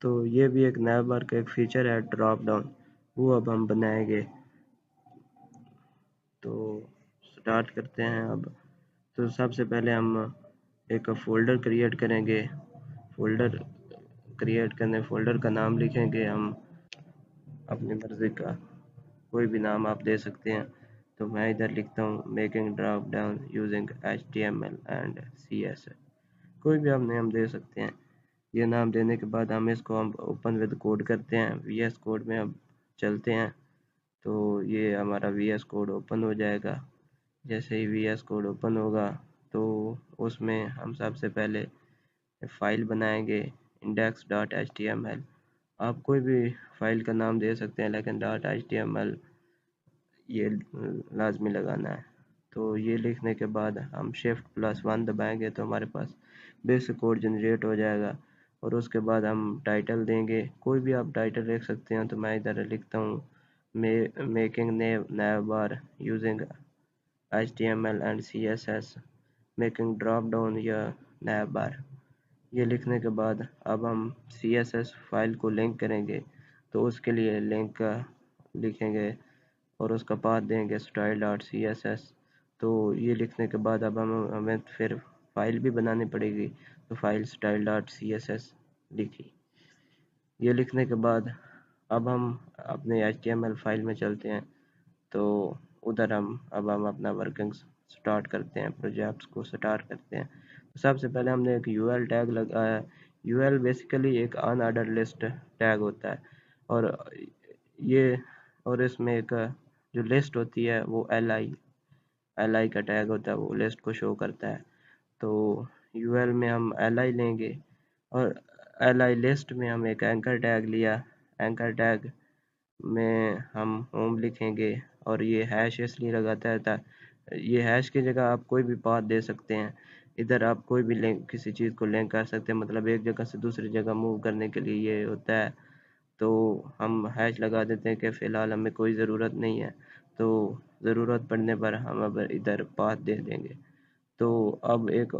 तो ये भी एक नैव बार का एक फीचर है ड्रॉप डाउन, वो अब हम बनाएंगे। तो स्टार्ट करते हैं अब। तो सबसे पहले हम एक फ़ोल्डर क्रिएट करेंगे। फ़ोल्डर क्रिएट करने फ़ोल्डर का नाम लिखेंगे हम अपनी मर्ज़ी का, कोई भी नाम आप दे सकते हैं। तो मैं इधर लिखता हूँ making drop down using HTML and CSS, कोई भी आप नाम दे सकते हैं। ये नाम देने के बाद हम इसको हम ओपन विद कोड करते हैं। VS कोड में अब चलते हैं। तो ये हमारा VS कोड ओपन हो जाएगा। जैसे ही VS कोड ओपन होगा तो उसमें हम सबसे पहले फाइल बनाएंगे index.html। आप कोई भी फाइल का नाम दे सकते हैं, लेकिन .html ये लाजमी लगाना है। तो ये लिखने के बाद हम Shift+1 दबाएंगे तो हमारे पास बेसिक कोड जनरेट हो जाएगा। और उसके बाद हम टाइटल देंगे, कोई भी आप टाइटल लिख सकते हैं। तो मैं इधर लिखता हूँ making naive bar using HTML and CSS making drop down या नैव बार। ये लिखने के बाद अब हम CSS फाइल को लिंक करेंगे। तो उसके लिए लिंक का लिखेंगे और उसका पाथ देंगे style.css। तो ये लिखने के बाद अब हमें फिर फाइल भी बनानी पड़ेगी। तो फाइल style.css लिखी। ये लिखने के बाद अब हम अपने HTML फाइल में चलते हैं। तो उधर हम अपना वर्किंग स्टार्ट करते हैं, प्रोजेक्ट्स को स्टार्ट करते हैं। तो सबसे पहले हमने एक UL टैग लगाया। UL बेसिकली एक अनऑर्डर लिस्ट टैग होता है। और ये और इसमें एक जो लिस्ट होती है वो li का टैग होता है, वो लिस्ट को शो करता है। तो UL में हम li लेंगे और li लिस्ट में हम एक एंकर टैग लिया। एंकर टैग में हम होम लिखेंगे और ये हैश इसलिए लगाता है, ये हैश की जगह आप कोई भी पाथ दे सकते हैं। इधर आप कोई भी लिंक किसी चीज़ को लिंक कर सकते हैं, मतलब एक जगह से दूसरी जगह मूव करने के लिए ये होता है। तो हम हैश लगा देते हैं कि फ़िलहाल हमें कोई ज़रूरत नहीं है, तो ज़रूरत पड़ने पर हम अब इधर पाथ दे देंगे। तो अब एक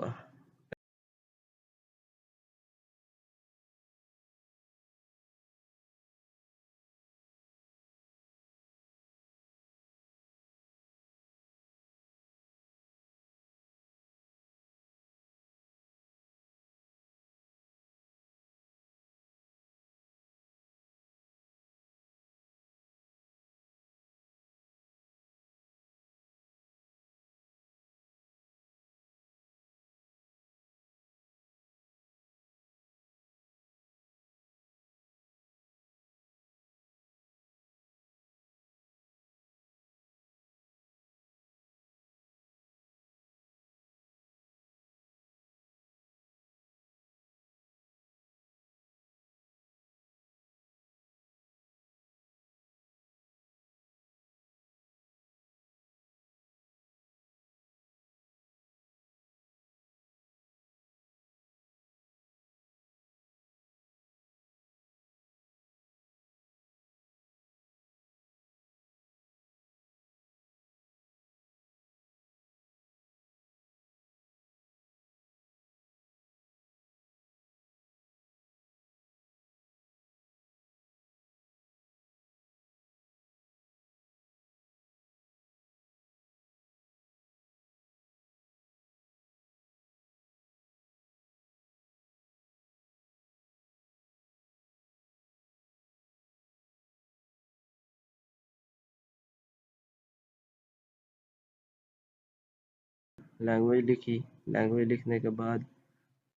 लैंग्वेज लिखी। लैंग्वेज लिखने के बाद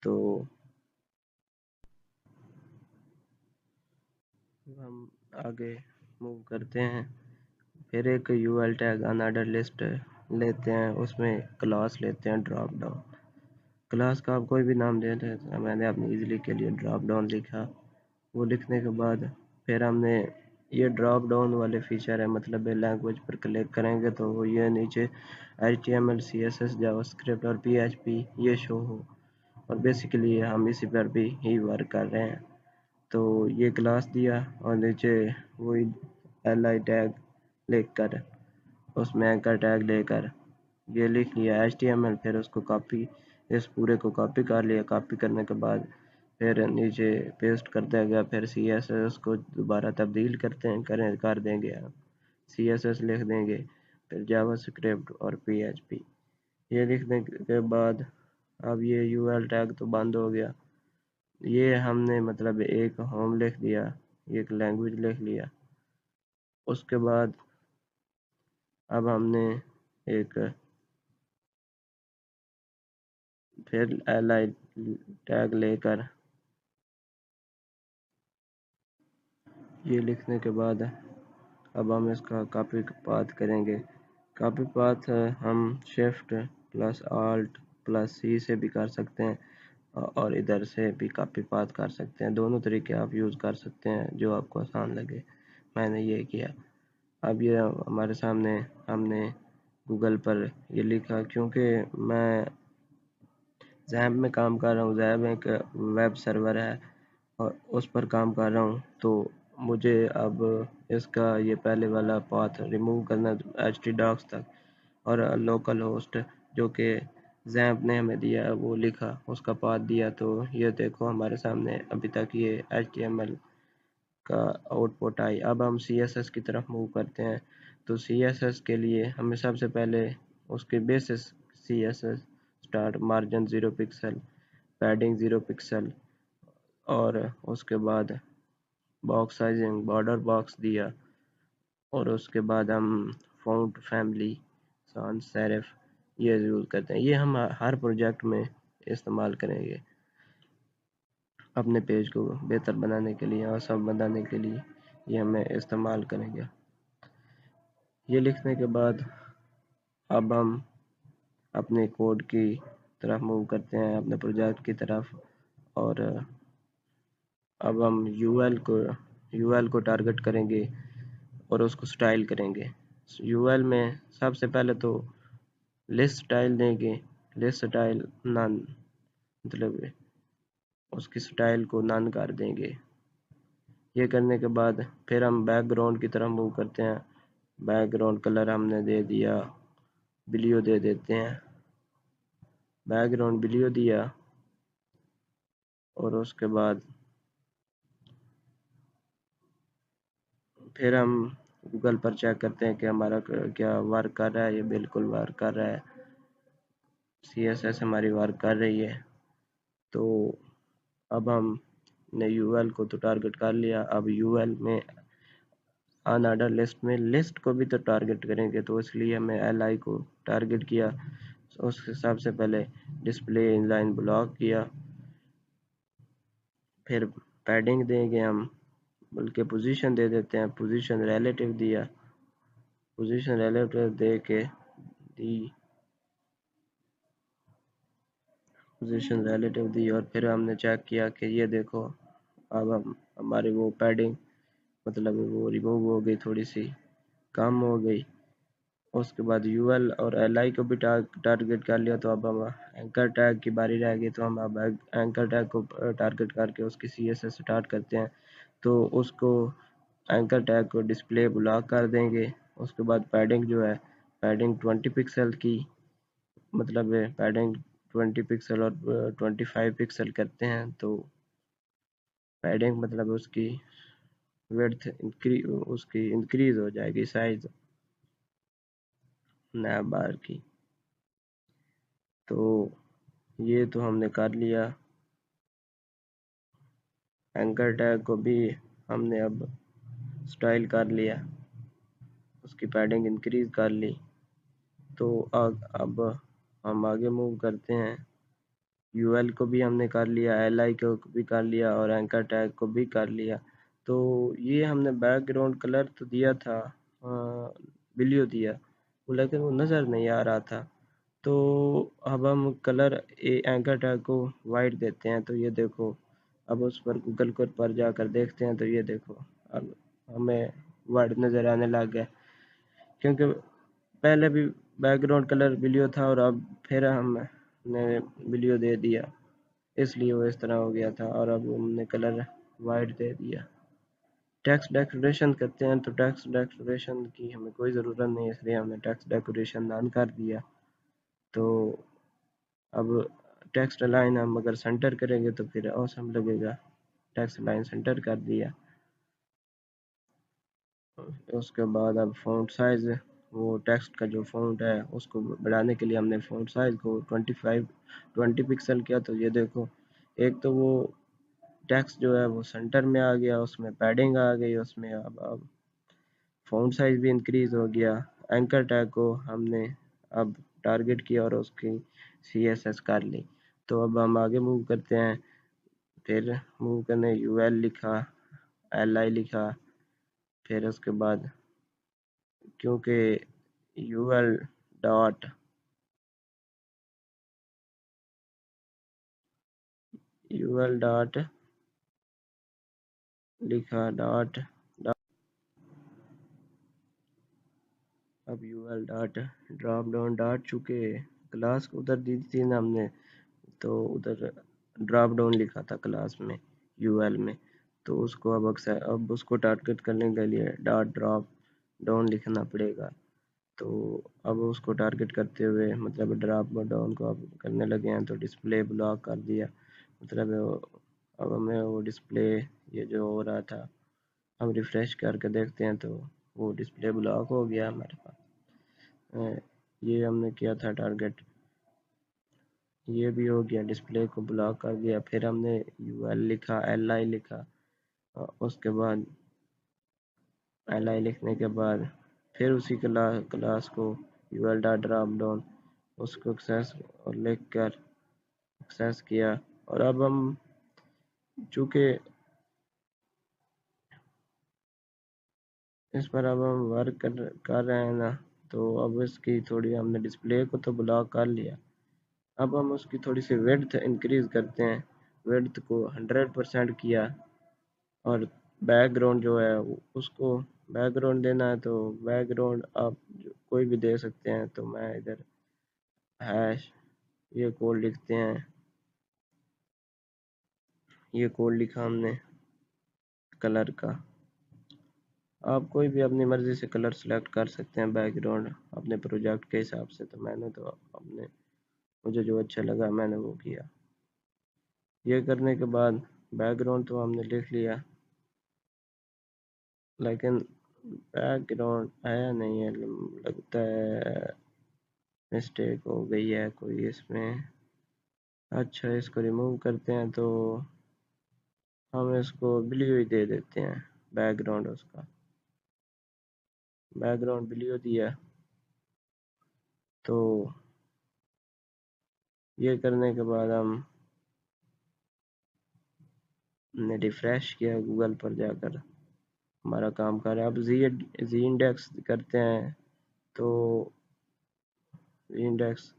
तो हम आगे मूव करते हैं। फिर एक UL टैग अनऑर्डर लिस्ट लेते हैं, उसमें क्लास लेते हैं ड्रॉप डाउन। क्लास का आप कोई भी नाम दे दें, तो मैंने अपनी इजीली के लिए ड्रॉप डाउन लिखा। वो लिखने के बाद फिर हमने ये ड्रॉप डाउन वाले फीचर है, मतलब लैंग्वेज पर क्लिक करेंगे तो ये नीचे HTML CSS जावास्क्रिप्ट और PHP ये शो हो। और बेसिकली हम इसी पर भी ही वर्क कर रहे हैं। तो ये क्लास दिया और नीचे वही li टैग लिख कर उसमें एंकर टैग लेकर ये लिख लिया HTML। फिर उसको कॉपी, इस पूरे को कॉपी कर लिया। कॉपी करने के बाद फिर नीचे पेस्ट कर देगा। फिर CSS को दोबारा तब्दील कर देंगे हम, CSS लिख देंगे, फिर जावास्क्रिप्ट और PHP ये लिखने के बाद अब ये UL टैग तो बंद हो गया। ये हमने मतलब एक होम लिख दिया, एक लैंग्वेज लिख लिया। उसके बाद अब हमने एक फिर li टैग लेकर ये लिखने के बाद अब हम इसका कॉपी पाथ करेंगे। कॉपी पाथ हम Shift+Alt+C से भी कर सकते हैं और इधर से भी कॉपी पाथ कर सकते हैं। दोनों तरीके आप यूज़ कर सकते हैं जो आपको आसान लगे। मैंने ये किया। अब ये हमारे सामने हमने गूगल पर ये लिखा, क्योंकि मैं ज़ैम्प में काम कर रहा हूँ। ज़ैम्प एक वेब सर्वर है और उस पर काम कर रहा हूँ, तो मुझे अब इसका ये पहले वाला पाथ रिमूव करना htdocs तक, और लोकल होस्ट जो कि ज़ैम्प ने हमें दिया वो लिखा, उसका पाथ दिया। तो ये देखो हमारे सामने अभी तक ये HTML का आउटपुट आई। अब हम CSS की तरफ मूव करते हैं। तो CSS के लिए हमें सबसे पहले उसके basis CSS start, margin 0 pixel, padding 0 pixel, और उसके बाद बॉक्स साइजिंग बॉर्डर बॉक्स दिया, और उसके बाद हम फ़ॉन्ट फैमिली sans serif ये यूज़ करते हैं। ये हम हर प्रोजेक्ट में इस्तेमाल करेंगे अपने पेज को बेहतर बनाने के लिए और सब बनाने के लिए ये हमें इस्तेमाल करेंगे। ये लिखने के बाद अब हम अपने कोड की तरफ मूव करते हैं, अपने प्रोजेक्ट की तरफ, और अब हम यूएल को टारगेट करेंगे और उसको स्टाइल करेंगे। यूएल में सबसे पहले तो लिस्ट स्टाइल देंगे। लिस्ट स्टाइल नन, मतलब उसकी स्टाइल को नन कर देंगे। ये करने के बाद फिर हम बैकग्राउंड की तरफ मूव करते हैं। बैकग्राउंड कलर हमने दे दिया, ब्लू दे देते हैं, बैकग्राउंड ब्लू दिया, और उसके बाद फिर हम गूगल पर चेक करते हैं कि हमारा क्या वर्क कर रहा है। ये बिल्कुल वर्क कर रहा है, CSS हमारी वर्क कर रही है। तो अब हमने यूएल को तो टारगेट कर लिया। अब यूएल में अनऑर्डर लिस्ट में लिस्ट को भी तो टारगेट करेंगे, तो इसलिए हमने li को टारगेट किया। उसके हिसाब से पहले डिस्प्ले इनलाइन ब्लॉक किया, फिर पैडिंग देंगे हम, बल्कि पोजीशन दे देते हैं, पोजीशन रिलेटिव दिया, पोजीशन रिलेटिव दे के दी पोजीशन रिलेटिव दी, और फिर हमने चेक किया कि ये देखो अब हम हमारी वो पैडिंग मतलब वो रिमूव हो गई, थोड़ी सी कम हो गई। उसके बाद यूएल और li को भी टारगेट कर लिया। तो अब हम एंकर टैग की बारी रह गई, तो हम अब एंकर टैग को टारगेट करके उसकी CSS स्टार्ट करते हैं। तो उसको एंकर टैग को डिस्प्ले ब्लॉक कर देंगे। उसके बाद पैडिंग जो है, पैडिंग 20 पिक्सल की, मतलब पैडिंग 20 पिक्सल और 25 पिक्सल करते हैं। तो पैडिंग मतलब उसकी विड्थ उसकी इंक्रीज हो जाएगी, साइज नया बार की। तो ये तो हमने कर लिया। एंकर टैग को भी हमने अब स्टाइल कर लिया, उसकी पैडिंग इंक्रीज कर ली। तो अब हम आगे मूव करते हैं। यूएल को भी हमने कर लिया, li को भी कर लिया, और एंकर टैग को भी कर लिया। तो ये हमने बैकग्राउंड कलर तो दिया था, ब्लू दिया, लेकिन वो नज़र नहीं आ रहा था। तो अब हम कलर एंकर टैग को वाइट देते हैं। तो ये देखो अब उस पर गूगल पर जाकर देखते हैं, तो ये देखो अब हमें वाइट नज़र आने लग गया, क्योंकि पहले भी बैकग्राउंड कलर ब्लू था और अब फिर हमने ब्लू दे दिया, इसलिए वो इस तरह हो गया था। और अब हमने कलर वाइट दे दिया। टेक्स्ट डेकोरेशन करते हैं, तो टेक्स्ट डेकोरेशन की हमें कोई ज़रूरत नहीं है, इसलिए हमने टेक्स्ट डेकोरेशन ऑन कर दिया। तो अब टेक्स्ट लाइन हम अगर सेंटर करेंगे तो फिर ऑसम लगेगा। टेक्स्ट लाइन सेंटर कर दिया। उसके बाद अब फ़ॉन्ट साइज़, वो टेक्स्ट का जो फ़ॉन्ट है उसको बढ़ाने के लिए हमने फ़ॉन्ट साइज़ को 20 पिक्सल किया। तो ये देखो, एक तो वो टेक्स्ट जो है वो सेंटर में आ गया, उसमें पैडिंग आ गई, उसमें अब फ़ॉन्ट साइज़ भी इंक्रीज़ हो गया। एंकर टैग को हमने अब टारगेट किया और उसकी CSS कर ली। तो अब हम आगे मूव करते हैं। फिर मूव करने UL लिखा, LI लिखा, फिर उसके बाद क्योंकि UL डॉट लिखा डॉट अब UL dot drop down dot, चूँकि क्लास उधर दी थी ना हमने, तो उधर ड्रॉप डाउन लिखा था क्लास में UL में। तो उसको अब उसको टारगेट करने के लिए डॉट ड्रॉप डाउन लिखना पड़ेगा। तो अब उसको टारगेट करते हुए मतलब ड्रॉप डाउन को अब करने लगे हैं, तो डिस्प्ले ब्लॉक कर दिया। मतलब अब हमें वो डिस्प्ले ये जो हो रहा था, हम रिफ़्रेश करके देखते हैं तो वो डिस्प्ले ब्लॉक हो गया हमारे पास। ये हमने किया था टारगेट, ये भी हो गया, डिस्प्ले को ब्लॉक कर दिया। फिर हमने UL लिखा, LI लिखा, उसके बाद LI लिखने के बाद फिर उसी क्लास को UL डॉट ड्रॉप डाउन उसको एक्सेस और लिख कर एक्सेस किया। और अब हम चूँकि इस पर अब हम वर्क कर रहे हैं ना, तो अब इसकी थोड़ी हमने डिस्प्ले को तो ब्लॉक कर लिया। अब हम उसकी थोड़ी सी विड्थ इंक्रीज़ करते हैं। विड्थ को 100% किया और बैकग्राउंड जो है उसको बैकग्राउंड देना है, तो बैकग्राउंड आप कोई भी दे सकते हैं। तो मैं इधर हैश ये कोड लिखते हैं, ये कोड लिखा हमने कलर का। आप कोई भी अपनी मर्ज़ी से कलर सेलेक्ट कर सकते हैं बैकग्राउंड अपने प्रोजेक्ट के हिसाब से। तो मैंने तो अपने मुझे जो अच्छा लगा मैंने वो किया। ये करने के बाद बैकग्राउंड तो हमने लिख लिया, लेकिन बैकग्राउंड आया नहीं है, लगता है मिस्टेक हो गई है कोई इसमें। अच्छा, इसको रिमूव करते हैं, तो हम इसको ब्लू ही दे देते हैं बैकग्राउंड। उसका बैकग्राउंड ब्लू दिया। तो ये करने के बाद हम ने रिफ़्रेश किया गूगल पर जाकर, हमारा काम कर रहा है। अब जी इंडेक्स करते हैं, तो जी इंडेक्स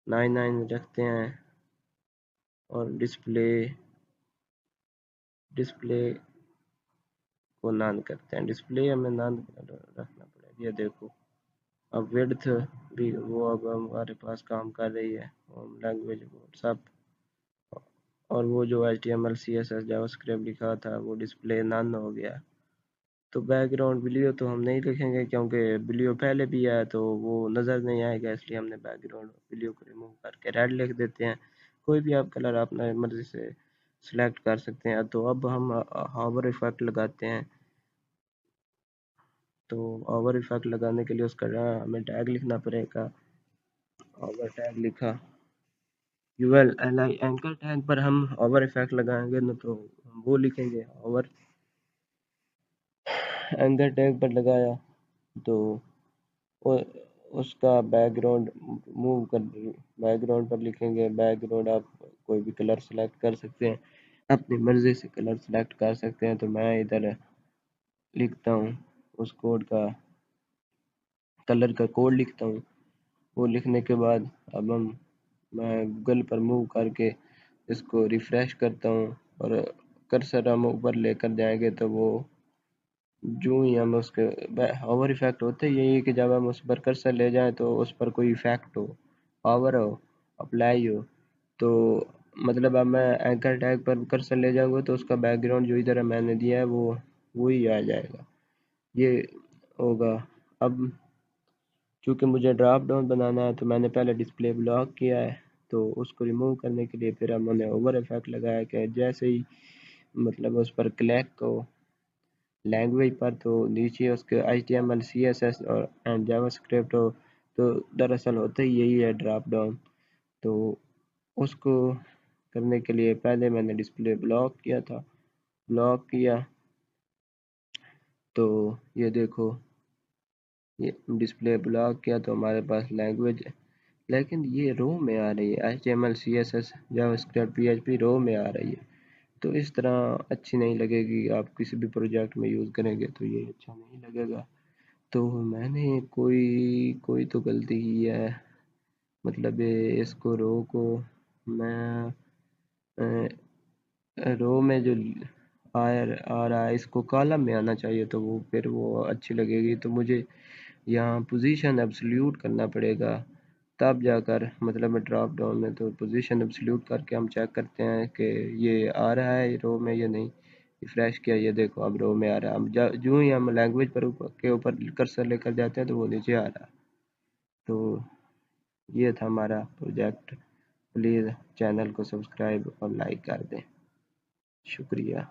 99 रखते हैं और डिस्प्ले को नन करते हैं। डिस्प्ले हमें नन रखना पड़ेगा। ये देखो, अब विड्थ भी वो अब हमारे पास काम कर रही है, होम लैंग्वेज वो सब। और वो जो HTML CSS जावास्क्रिप्ट लिखा था वो डिस्प्ले नन हो गया। तो बैकग्राउंड ब्लू तो हम नहीं लिखेंगे, क्योंकि ब्लू पहले भी है तो वो नज़र नहीं आएगा, इसलिए हमने बैकग्राउंड ब्लू को रिमूव करके रेड लिख देते हैं। कोई भी आप कलर अपना मर्ज़ी से सिलेक्ट कर सकते हैं। तो अब हम हावर इफ़ेक्ट लगाते हैं। तो हावर इफ़ेक्ट लगाने के लिए उसका हमें टैग लिखना पड़ेगा। हावर टैग लिखा, UL LI एंकर टैग पर हम हावर इफ़ेक्ट लगाएंगे ना, तो हम वो लिखेंगे हावर एंकर टैग पर लगाया। तो वो उसका बैकग्राउंड मूव कर बैकग्राउंड पर लिखेंगे। बैकग्राउंड आप कोई भी कलर सेलेक्ट कर सकते हैं, अपनी मर्ज़ी से कलर सेलेक्ट कर सकते हैं। तो मैं इधर लिखता हूँ उस कोड का, कलर का कोड लिखता हूँ। वो लिखने के बाद अब मैं गूगल पर मूव करके इसको रिफ़्रेश करता हूँ और कर्सर हम ऊपर लेकर जाएंगे, तो वो जो ही हम उसके हावर इफ़ेक्ट होते ही यही है कि जब हम उस पर कर्सर ले जाएं तो उस पर कोई इफ़ेक्ट हो, पावर हो, अप्लाई हो। तो मतलब अब मैं एंकर टैग पर कर्सर ले जाऊंगा तो उसका बैकग्राउंड जो इधर मैंने दिया है वो ही आ जाएगा, ये होगा। अब चूँकि मुझे ड्रॉप डाउन बनाना है, तो मैंने पहले डिस्प्ले ब्लॉक किया है। तो उसको रिमूव करने के लिए फिर हमने ओवर इफेक्ट लगाया कि जैसे ही मतलब उस पर क्लिक को लैंग्वेज पर तो नीचे उसके HTML CSS और एंड जावास्क्रिप्ट हो, तो दरअसल होता ही यही है ड्रॉप डाउन। तो उसको करने के लिए पहले मैंने डिस्प्ले ब्लॉक किया था, ब्लॉक किया तो ये देखो, ये डिस्प्ले ब्लॉक किया तो हमारे पास लैंग्वेज है, लेकिन ये रो में आ रही है, HTML CSS जावास्क्रिप्ट PHP रो में आ रही है। तो इस तरह अच्छी नहीं लगेगी, आप किसी भी प्रोजेक्ट में यूज़ करेंगे तो ये अच्छा नहीं लगेगा। तो मैंने कोई कोई तो गलती की है, मतलब इसको रो को मैं रो में जो आ रहा है इसको कॉलम में आना चाहिए, तो वो फिर वो अच्छी लगेगी। तो मुझे यहाँ पोजीशन एब्सोल्यूट करना पड़ेगा, तब जाकर मतलब ड्रॉप डाउन में तो पोजीशन एब्सोल्यूट करके हम चेक करते हैं कि ये आ रहा है रो में या नहीं। रिफ्रेश किया, ये देखो अब रो में आ रहा है। हम जो ही हम लैंग्वेज पर के ऊपर कर्सर लेकर जाते हैं तो वो नीचे आ रहा है। तो ये था हमारा प्रोजेक्ट। प्लीज़ चैनल को सब्सक्राइब और लाइक कर दें। शुक्रिया।